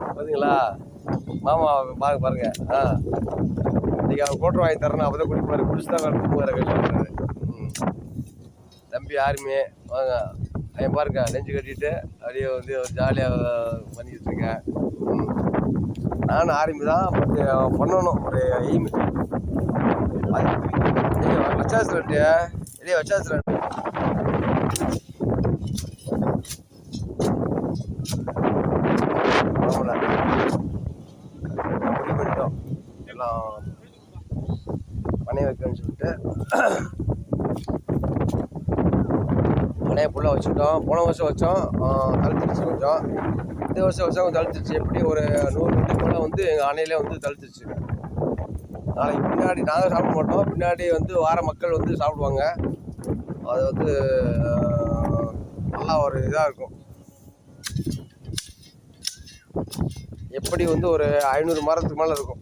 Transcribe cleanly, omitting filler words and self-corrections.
பார்த்தீங்களா மாமா பாருங்க. இன்னைக்கு அவர் கோட்டர் வாங்கி தரணும். அப்போ தான் குடிப்பாரு. குடிச்சு தான் தூங்குவார் கல்யாணம். தம்பி ஆர்மி வாங்க. அவன் பாருங்க நெஞ்சு கட்டிட்டு அப்படியே வந்து ஜாலியாக பண்ணிக்கிட்டு இருக்கேன். நானும் ஆர்மி தான். பட் பண்ணணும் ஒரு எய்ம். வச்சாச்சு இல்லையே வச்சாச்சு. முடிவு பண்ணிட்டோம் எல்லாம் பனையை வைக்கணும்னு சொல்லிட்டு பனையை ஃபுல்லாக வச்சுட்டோம். போன வருஷம் வச்சோம், தழுத்துருச்சு கொஞ்சம். இந்த வருஷம் கொஞ்சம் தழுத்துருச்சு. எப்படி ஒரு 100 வீட்டுக்கு மேலே வந்து எங்கள் அணையிலே வந்து தழுத்துருச்சு. நாளைக்கு பின்னாடி நாங்கள் சாப்பிட மாட்டோம், பின்னாடி வந்து வார மக்கள் வந்து சாப்பிடுவாங்க. அது வந்து நல்லா ஒரு இதாக இருக்கும். எப்படி வந்து ஒரு 500 மரத்துக்கு மேலே இருக்கும்.